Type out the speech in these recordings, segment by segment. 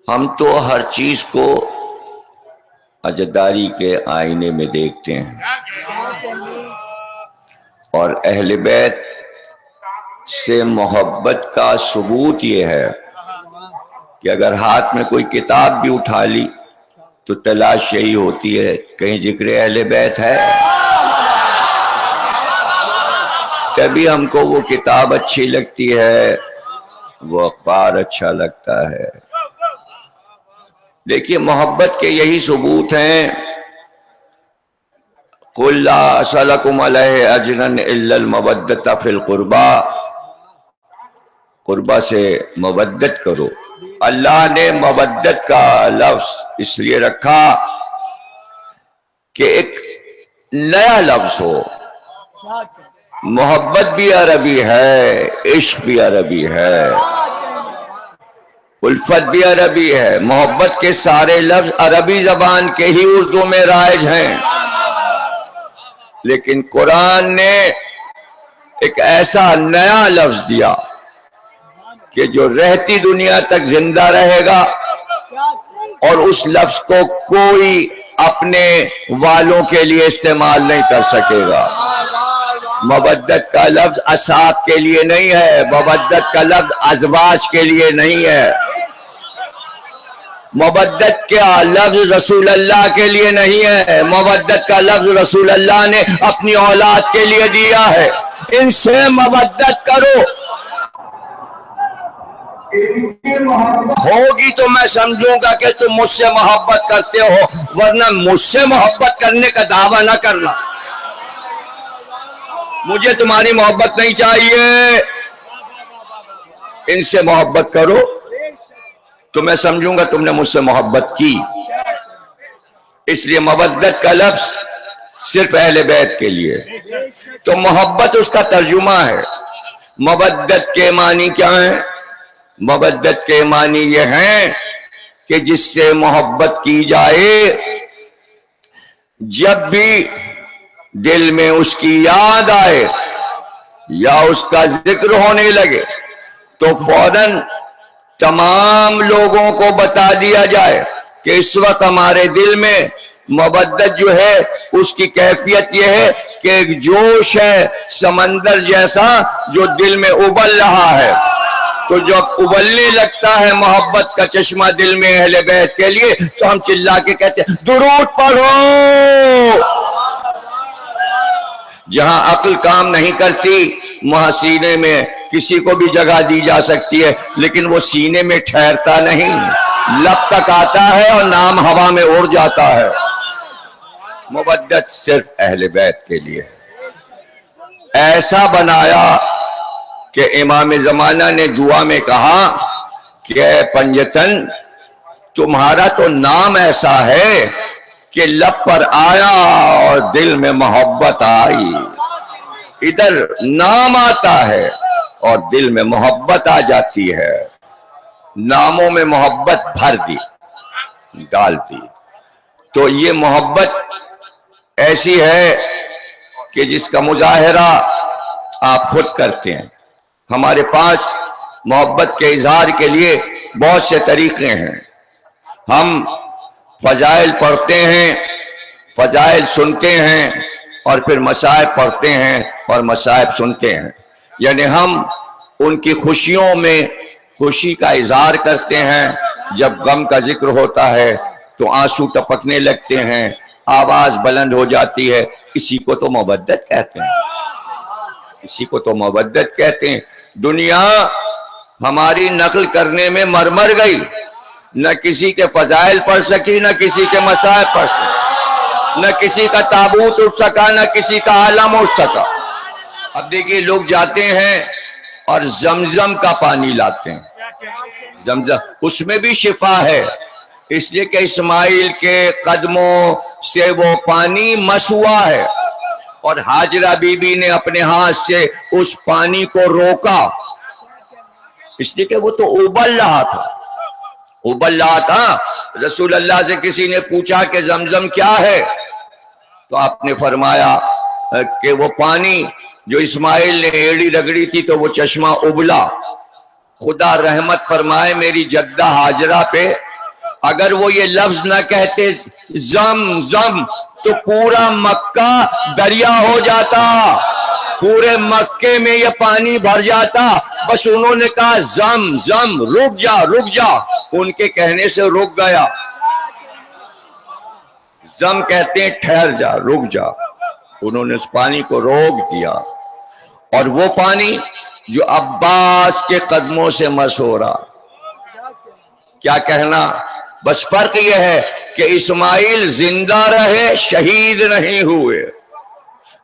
ہم تو ہر چیز کو عزاداری کے آئینے میں دیکھتے ہیں، اور اہل بیت سے محبت کا ثبوت یہ ہے کہ اگر ہاتھ میں کوئی کتاب بھی اٹھا لی تو تلاش یہی ہوتی ہے کہیں ذکر اہل بیت ہے، تبھی ہم کو وہ کتاب اچھی لگتی ہے، وہ اخبار اچھا لگتا ہے۔ دیکھیے محبت کے یہی ثبوت ہیں، قُلْ لَا أَسْأَلُكُمْ عَلَيْهِ أَجْرًا إِلَّا الْمَوَدَّةَ فِي الْقُرْبَى، قربہ سے مودت کرو۔ اللہ نے مودت کا لفظ اس لیے رکھا کہ ایک نیا لفظ ہو۔ محبت بھی عربی ہے، عشق بھی عربی ہے، الفت بھی عربی ہے، محبت کے سارے لفظ عربی زبان کے ہی اردو میں رائج ہیں، لیکن قرآن نے ایک ایسا نیا لفظ دیا کہ جو رہتی دنیا تک زندہ رہے گا، اور اس لفظ کو کوئی اپنے والوں کے لیے استعمال نہیں کر سکے گا۔ مودت کا لفظ اصحاب کے لیے نہیں ہے، مودت کا لفظ ازواج کے لیے نہیں ہے، مودت کا لفظ رسول اللہ کے لیے نہیں ہے، مودت کا لفظ رسول اللہ نے اپنی اولاد کے لیے دیا ہے۔ ان سے مودت کرو، ہوگی تو میں سمجھوں گا کہ تم مجھ سے محبت کرتے ہو، ورنہ مجھ سے محبت کرنے کا دعویٰ نہ کرنا۔ مجھے تمہاری محبت نہیں چاہیے، ان سے محبت کرو تو میں سمجھوں گا تم نے مجھ سے محبت کی۔ اس لیے مودت کا لفظ صرف اہل بیت کے لیے، تو محبت اس کا ترجمہ ہے۔ مودت کے معنی کیا ہیں؟ مودت کے معنی یہ ہیں کہ جس سے محبت کی جائے، جب بھی دل میں اس کی یاد آئے یا اس کا ذکر ہونے لگے تو فوراً تمام لوگوں کو بتا دیا جائے کہ اس وقت ہمارے دل میں مودت جو ہے اس کی کیفیت یہ ہے کہ ایک جوش ہے سمندر جیسا جو دل میں ابل رہا ہے۔ تو جب ابلنے لگتا ہے محبت کا چشمہ دل میں اہل بیت کے لیے تو ہم چلا کے کہتے ہیں درود پڑھو۔ جہاں عقل کام نہیں کرتی وہاں سینے میں کسی کو بھی جگہ دی جا سکتی ہے، لیکن وہ سینے میں ٹھہرتا نہیں، لب تک آتا ہے اور نام ہوا میں اڑ جاتا ہے۔ مودت صرف اہل بیت کے لیے ایسا بنایا کہ امام زمانہ نے دعا میں کہا کہ اے پنجتن تمہارا تو نام ایسا ہے کہ لب پر آیا اور دل میں محبت آئی۔ ادھر نام آتا ہے اور دل میں محبت آ جاتی ہے، ناموں میں محبت بھر دی ڈال دی۔ تو یہ محبت ایسی ہے کہ جس کا مظاہرہ آپ خود کرتے ہیں۔ ہمارے پاس محبت کے اظہار کے لیے بہت سے طریقے ہیں۔ ہم فضائل پڑھتے ہیں، فضائل سنتے ہیں، اور پھر مصائب پڑھتے ہیں اور مصائب سنتے ہیں، یعنی ہم ان کی خوشیوں میں خوشی کا اظہار کرتے ہیں، جب غم کا ذکر ہوتا ہے تو آنسو ٹپکنے لگتے ہیں، آواز بلند ہو جاتی ہے۔ اسی کو تو مودت کہتے ہیں، اسی کو تو مودت کہتے ہیں۔ دنیا ہماری نقل کرنے میں مر گئی، نہ کسی کے فضائل پڑھ سکی، نہ کسی کے مصائب پڑھ سکی، نہ کسی کا تابوت اٹھ سکا، نہ کسی کا عالم اٹھ سکا۔ اب دیکھیے لوگ جاتے ہیں اور زمزم کا پانی لاتے ہیں، زمزم اس میں بھی شفا ہے، اس لیے کہ اسماعیل کے قدموں سے وہ پانی مسوا ہے، اور ہاجرہ بی بی نے اپنے ہاتھ سے اس پانی کو روکا، اس لیے کہ وہ تو ابل رہا تھا، ابل رہا تھا۔ رسول اللہ سے کسی نے پوچھا کہ زمزم کیا ہے، تو آپ نے فرمایا کہ وہ پانی جو اسماعیل نے ایڑی رگڑی تھی تو وہ چشمہ ابلا۔ خدا رحمت فرمائے میری جدہ ہاجرہ پہ اگر وہ یہ لفظ نہ کہتے زم زم تو پورا مکہ دریا ہو جاتا، پورے مکے میں یہ پانی بھر جاتا. بس انہوں نے کہا زم زم، رک جا رک جا، ان کے کہنے سے رک گیا. زم کہتے ہیں ٹھہر جا، رک جا. انہوں نے اس پانی کو روک دیا، اور وہ پانی جو عباس کے قدموں سے مس ہو رہا. کیا کہنا، بس فرق یہ ہے کہ اسماعیل زندہ رہے، شہید نہیں ہوئے.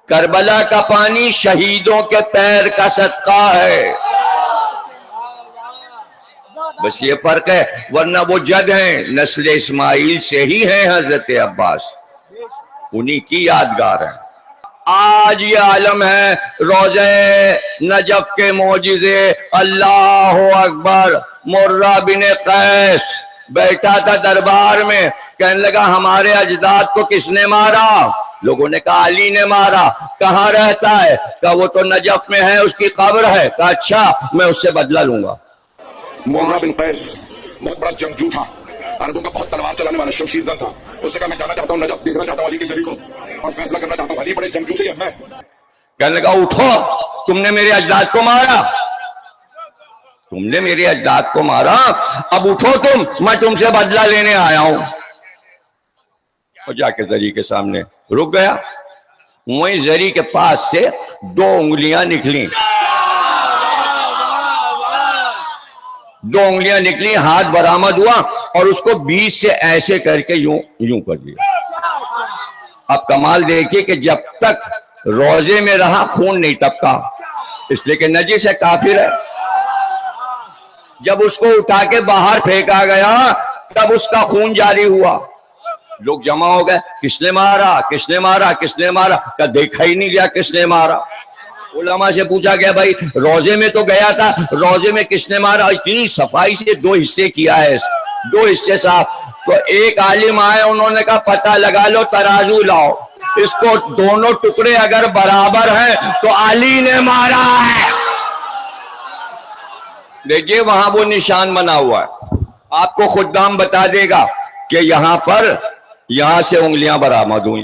کربلا کا پانی شہیدوں کے پیر کا صدقہ ہے، بس یہ فرق ہے. ورنہ وہ جد ہیں، نسل اسماعیل سے ہی ہیں حضرت عباس، انہی کی یادگار ہیں. آج یہ عالم ہے روضہ نجف کے معجزے. اللہ اکبر. مرہ بن قیس بیٹھا تھا دربار میں، کہنے لگا ہمارے اجداد کو کس نے مارا؟ لوگوں نے کہا علی نے مارا. کہاں رہتا ہے؟ کہا وہ تو نجف میں ہے، اس کی قبر ہے. کہا اچھا، میں اس سے بدلہ لوں گا. مرہ بن قیس بہت بڑا جنگجو تھا، عربوں کا بہت تلوار چلانے والا شمشیر زن تھا. اس نے کہا میں جانا چاہتا ہوں نجف، دیکھنا چاہتا ہوں علی کی زری کو اور فیصلہ کرنا چاہتا ہوں. علی بڑے جنگجو تھے. میں کہنے لگا اٹھو، تم نے میرے اجداد کو مارا، تم نے میرے اجداد کو مارا، اب اٹھو تم، میں تم سے بدلہ لینے آیا ہوں. اور جا کے زری کے سامنے رک گیا. وہیں زری کے پاس سے 2 انگلیاں نکلیں، 2 انگلیاں نکلی، ہاتھ برآمد ہوا اور اس کو بیچ سے ایسے کر کے یوں کر دیا. اب کمال دیکھیے کہ جب تک روزے میں رہا خون نہیں ٹپکا، اس لیے کہ نجس ہے، کافر ہے. جب اس کو اٹھا کے باہر پھینکا گیا تب اس کا خون جاری ہوا. لوگ جمع ہو گئے، کس نے مارا کس نے مارا کس نے مارا؟ کہ دیکھا ہی نہیں گیا کس نے مارا. علماء سے پوچھا گیا بھائی روزے میں تو گیا تھا، روزے میں کس نے مارا؟ اتنی صفائی سے 2 حصے کیا ہے، 2 حصے صاف. تو ایک عالم آئے، انہوں نے کہا پتہ لگا لو، ترازو لاؤ، اس کو دونوں ٹکڑے اگر برابر ہیں تو علی نے مارا ہے. دیکھیے وہاں وہ نشان بنا ہوا ہے، آپ کو خدام بتا دے گا کہ یہاں سے انگلیاں برآمد ہوئی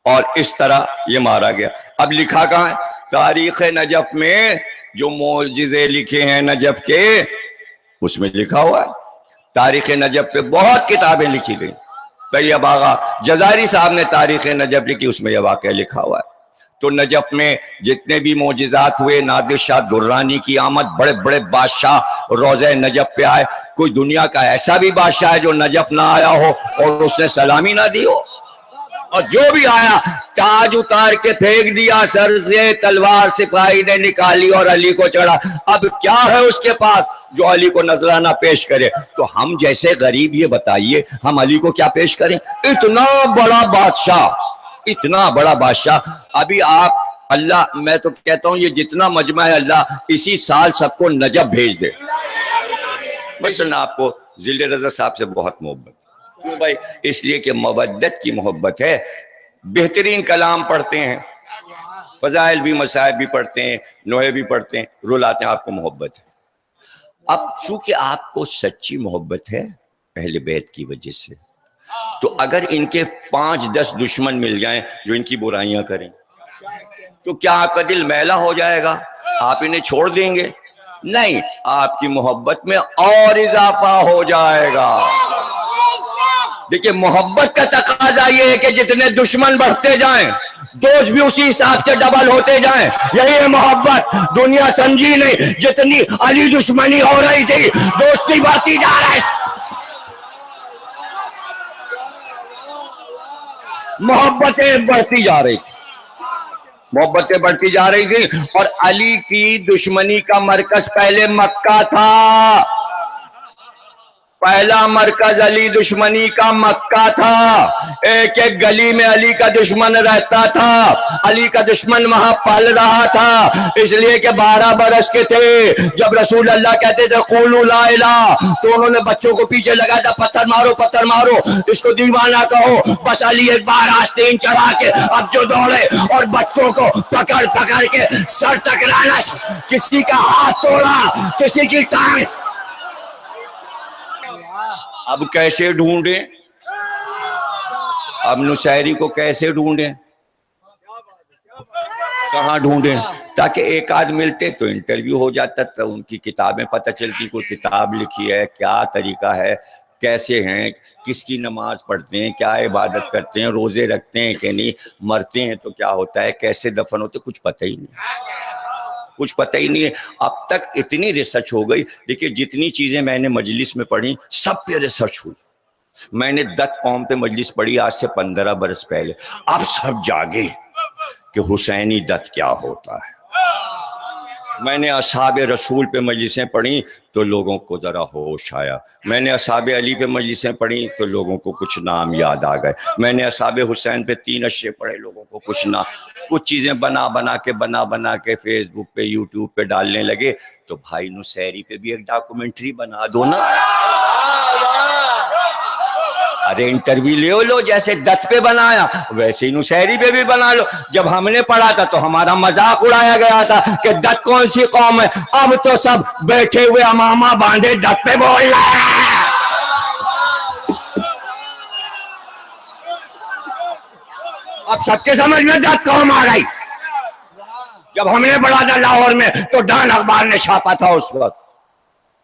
اور اس طرح یہ مارا گیا. اب لکھا کہاں ہے؟ تاریخ نجف میں جو معجزے لکھے ہیں نجف کے، اس میں لکھا ہوا ہے. تاریخ نجف پہ بہت کتابیں لکھی گئی. طیب آغا جزائری صاحب نے تاریخ نجف لکھی، اس میں یہ واقعہ لکھا ہوا ہے. تو نجف میں جتنے بھی معجزات ہوئے، نادر شاہ درانی کی آمد، بڑے بڑے بادشاہ روضہ نجف پہ آئے. کوئی دنیا کا ایسا بھی بادشاہ ہے جو نجف نہ آیا ہو اور اس نے سلامی نہ دی ہو؟ اور جو بھی آیا تاج اتار کے پھینک دیا سر سے، تلوار سپاہی نے نکالی اور علی کو چڑھا. اب کیا ہے اس کے پاس جو علی کو نذرانہ پیش کرے؟ تو ہم جیسے غریب یہ بتائیے ہم علی کو کیا پیش کریں؟ اتنا بڑا بادشاہ، اتنا بڑا بادشاہ. ابھی آپ اللہ، میں تو کہتا ہوں یہ جتنا مجمع ہے اللہ اسی سال سب کو نجف بھیج دے. مثلا آپ کو ذل رضا صاحب سے بہت محبت. کیوں بھائی؟ اس لیے کہ مودت کی محبت ہے. بہترین کلام پڑھتے ہیں، فضائل بھی مصائب بھی پڑھتے ہیں، نوحے بھی پڑھتے ہیں، رلاتے ہیں، آپ کو محبت ہے. اب چونکہ آپ کو سچی محبت ہے اہل بیت کی وجہ سے، تو اگر ان کے 5-10 دشمن مل جائیں جو ان کی برائیاں کریں تو کیا آپ کا دل میلا ہو جائے گا؟ آپ انہیں چھوڑ دیں گے؟ نہیں، آپ کی محبت میں اور اضافہ ہو جائے گا. دیکھیں محبت کا تقاضا یہ ہے کہ جتنے دشمن بڑھتے جائیں دوست بھی اسی حساب سے ڈبل ہوتے جائیں. یہی ہے محبت. دنیا سمجھی نہیں، جتنی علی دشمنی ہو رہی تھی دوستی بڑھتی جا رہی، محبتیں بڑھتی جا رہی تھی، محبتیں بڑھتی جا رہی تھی. اور علی کی دشمنی کا مرکز پہلے مکہ تھا. پہلا مرکز علی دشمنی کا مکہ تھا. ایک ایک گلی میں علی کا دشمن رہتا تھا، علی کا دشمن وہاں پل رہا تھا. اس لیے کہ 12 برس کے تھے جب رسول اللہ کہتے تھے قولوا لا الہ، تو انہوں نے بچوں کو پیچھے لگایا تھا، پتھر مارو پتھر مارو، اس کو دیوانہ کہو. بس علی ایک بار آستین چڑھا کے اب جو دوڑے اور بچوں کو پکڑ پکڑ کے سر ٹکرانا، کسی کا ہاتھ توڑا، کسی کی ٹانگ. اب کیسے ڈھونڈیں؟ اب نصیری کو کیسے ڈھونڈیں؟ کہاں ڈھونڈیں؟ تاکہ ایک آدھ ملتے تو انٹرویو ہو جاتا تھا، ان کی کتابیں پتہ چلتی، کوئی کتاب لکھی ہے، کیا طریقہ ہے، کیسے ہیں، کس کی نماز پڑھتے ہیں، کیا عبادت کرتے ہیں، روزے رکھتے ہیں کہ نہیں، مرتے ہیں تو کیا ہوتا ہے، کیسے دفن ہوتے، کچھ پتہ ہی نہیں، کچھ پتہ ہی نہیں ہے۔ اب تک اتنی ریسرچ ہو گئی، دیکھیے جتنی چیزیں میں نے مجلس میں پڑھی سب پہ ریسرچ ہوئی۔ میں نے دت قوم پہ مجلس پڑھی آج سے 15 برس پہلے، اب سب جاگے کہ حسینی دت کیا ہوتا ہے۔ میں نے اصحاب رسول پہ مجلسیں پڑھی تو لوگوں کو ذرا ہوش آیا، میں نے اصحاب علی پہ مجلسیں پڑھی تو لوگوں کو کچھ نام یاد آ گئے، میں نے اصحاب حسین پہ 3 اشے پڑھے، لوگوں کو کچھ چیزیں بنا کے فیس بک پہ یوٹیوب پہ ڈالنے لگے، تو بھائی نصیری پہ بھی ایک ڈاکومنٹری بنا دو نا۔ ارے انٹرویو لے لو، جیسے دت پہ بنایا ویسے ہی نصیری پہ بھی بنا لو۔ جب ہم نے پڑھا تھا تو ہمارا مذاق اڑایا گیا تھا کہ دت کون سی قوم ہے، اب تو سب بیٹھے ہوئے امامہ باندھے دت پہ بول رہے ہیں۔ اب سب کے سمجھ میں دت قوم آ گئی۔ جب ہم نے پڑھا تھا لاہور میں تو ڈان اخبار نے چھاپا تھا، اس وقت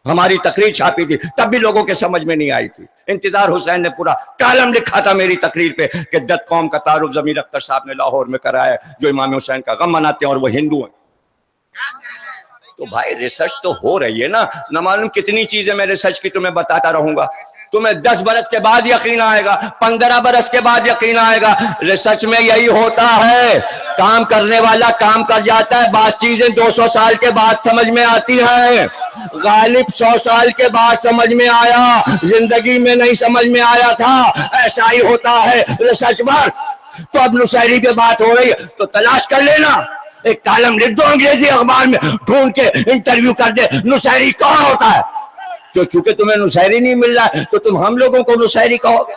ہماری تقریر چھاپی تھی، تب بھی لوگوں کے سمجھ میں نہیں آئی تھی۔ انتظار حسین نے پورا کالم لکھا تھا میری تقریر پہ کہ دت قوم کا تعارف ضمیر اختر صاحب نے لاہور میں کرایا ہے، جو امام حسین کا غم مناتے ہیں اور وہ ہندو ہیں۔ تو بھائی ریسرچ تو ہو رہی ہے نا، نہ معلوم کتنی چیزیں میں ریسرچ کی تمہیں بتاتا رہوں گا، تمہیں 10 برس کے بعد یقین آئے گا، 15 برس کے بعد یقین آئے گا۔ ریسرچ میں یہی ہوتا ہے، کام کرنے والا کام کر جاتا ہے، بعض چیزیں 200 سال کے بعد سمجھ میں آتی ہیں۔ غالب 100 سال کے بعد سمجھ میں آیا، زندگی میں نہیں سمجھ میں آیا تھا۔ ایسا ہی ہوتا ہے ریسرچ ورک۔ تو اب نصیری پہ بات ہو رہی ہے تو تلاش کر لینا، ایک کالم لکھ دو انگریزی اخبار میں، ڈھونڈ کے انٹرویو کر دے نصیری کون ہوتا ہے۔ جو چونکہ تمہیں نصیری نہیں مل رہا ہے تو تم ہم لوگوں کو نصیری کہو گے۔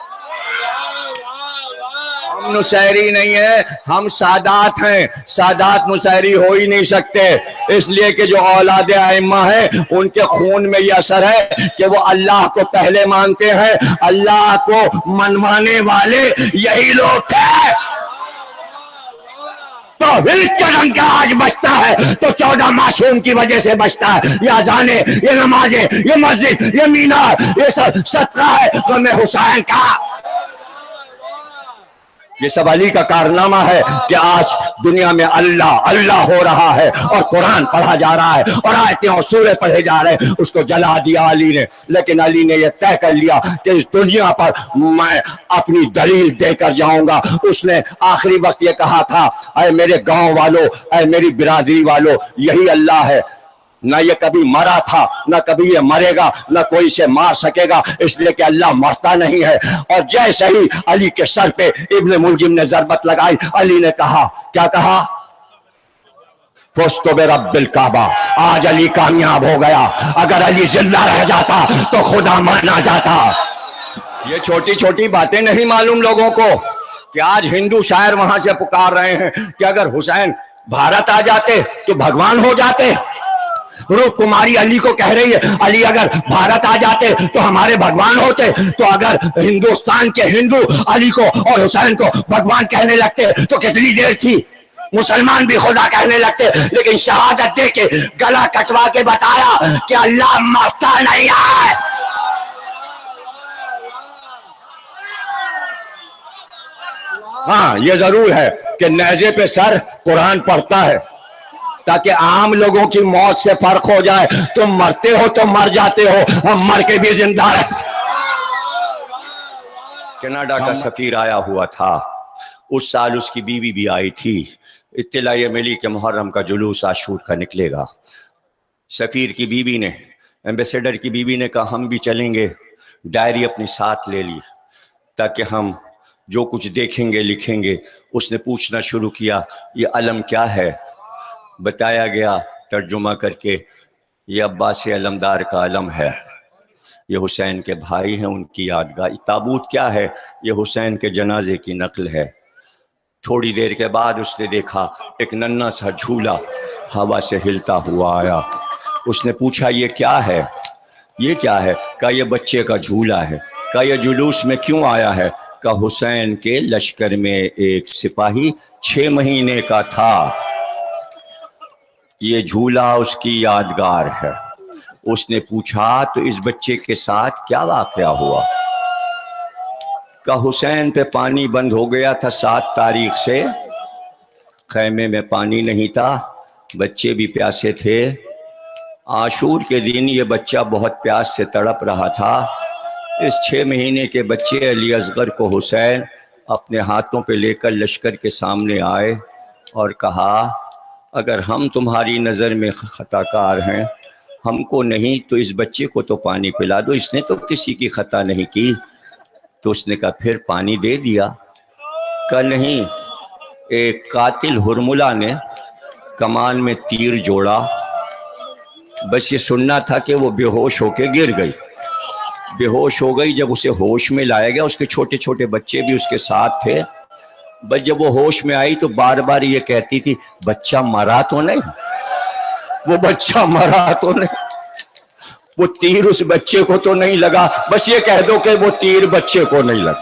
ہم نصیری نہیں ہیں، ہم سادات ہیں، سادات نصیری ہو ہی نہیں سکتے، اس لیے کہ جو اولاد ائمہ ہیں ان کے خون میں یہ اثر ہے کہ وہ اللہ کو پہلے مانتے ہیں، اللہ کو منوانے والے یہی لوگ تھے۔ تو ہلک کے رنگ کا آج بچتا ہے تو 14 معصوم کی وجہ سے بچتا ہے، یہ اذانیں، یہ نمازیں، یہ مسجد، یہ مینار، یہ سب صدقہ ہے غم حسین کا۔ یہ سب علی کا کارنامہ ہے کہ آج دنیا میں اللہ اللہ ہو رہا ہے اور قرآن پڑھا جا رہا ہے اور آیتیں اور سورے پڑھے جا رہے ہیں۔ اس کو جلا دیا علی نے، لیکن علی نے یہ طے کر لیا کہ اس دنیا پر میں اپنی دلیل دے کر جاؤں گا۔ اس نے آخری وقت یہ کہا تھا، اے میرے گاؤں والوں، اے میری برادری والوں، یہی اللہ ہے، نہ یہ کبھی مرا تھا، نہ کبھی یہ مرے گا، نہ کوئی اسے مار سکے گا، اس لیے کہ اللہ مرتا نہیں ہے۔ اور جیسے ہی علی کے سر پہ ابن ملجم نے ضربت لگائی، علی نے کہا، کیا کہا؟ فزت برب الکعبہ، آج علی کامیاب ہو گیا، اگر علی زندہ رہ جاتا تو خدا مانا جاتا۔ یہ چھوٹی چھوٹی باتیں نہیں معلوم لوگوں کو کہ آج ہندو شاعر وہاں سے پکار رہے ہیں کہ اگر حسین بھارت آ جاتے تو بھگوان ہو جاتے۔ روپ کماری علی کو کہہ رہی ہے، علی اگر بھارت آ جاتے تو ہمارے بھگوان ہوتے۔ تو اگر ہندوستان کے ہندو علی کو اور حسین کو بھگوان کہنے لگتے تو کتنی دیر تھی، مسلمان بھی خدا کہنے لگتے۔ لیکن شہادت دے کے گلا کٹوا کے بتایا کہ اللہ مرتا نہیں ہے۔ ہاں یہ ضرور ہے کہ نیزے پہ سر قرآن پڑھتا ہے تاکہ عام لوگوں کی موت سے فرق ہو جائے۔ تم مرتے ہو تو مر جاتے ہو، ہم مر کے بھی زندہ رہتے۔ کینیڈا کا سفیر آیا ہوا تھا، اس سال اس کی بیوی بھی آئی تھی۔ اطلاع یہ ملی کہ محرم کا جلوس عاشور کا نکلے گا۔ سفیر کی بیوی نے، ایمبیسیڈر کی بیوی نے کہا ہم بھی چلیں گے۔ ڈائری اپنی ساتھ لے لی تاکہ ہم جو کچھ دیکھیں گے لکھیں گے۔ اس نے پوچھنا شروع کیا، یہ علم کیا ہے؟ بتایا گیا ترجمہ کر کے، یہ عباس علمدار کا علم ہے، یہ حسین کے بھائی ہیں ان کی یادگار۔ تابوت کیا ہے؟ یہ حسین کے جنازے کی نقل ہے۔ تھوڑی دیر کے بعد اس نے دیکھا ایک ننھا سا جھولا ہوا سے ہلتا ہوا آیا۔ اس نے پوچھا یہ کیا ہے؟ یہ کیا ہے؟ کہا یہ بچے کا جھولا ہے۔ کہا یہ جلوس میں کیوں آیا ہے؟ کہا حسین کے لشکر میں ایک سپاہی 6 مہینے کا تھا، یہ جھولا اس کی یادگار ہے۔ اس نے پوچھا تو اس بچے کے ساتھ کیا واقعہ ہوا؟ کہا حسین پہ پانی بند ہو گیا تھا 7 تاریخ سے، خیمے میں پانی نہیں تھا، بچے بھی پیاسے تھے۔ عاشور کے دن یہ بچہ بہت پیاس سے تڑپ رہا تھا۔ اس 6 مہینے کے بچے علی اصغر کو حسین اپنے ہاتھوں پہ لے کر لشکر کے سامنے آئے اور کہا اگر ہم تمہاری نظر میں خطا کار ہیں، ہم کو نہیں تو اس بچے کو تو پانی پلا دو، اس نے تو کسی کی خطا نہیں کی۔ تو اس نے کہا پھر پانی دے دیا؟ کہا نہیں، ایک قاتل ہرملہ نے کمان میں تیر جوڑا، بس یہ سننا تھا کہ وہ بے ہوش ہو کے گر گئی۔ بے ہوش ہو گئی، جب اسے ہوش میں لایا گیا، اس کے چھوٹے چھوٹے بچے بھی اس کے ساتھ تھے، بس جب وہ ہوش میں آئی تو بار بار یہ کہتی تھی بچہ مرا تو نہیں، وہ بچہ مرا تو نہیں، وہ تیر اس بچے کو تو نہیں لگا، بس یہ کہہ دو کہ وہ تیر بچے کو نہیں لگا۔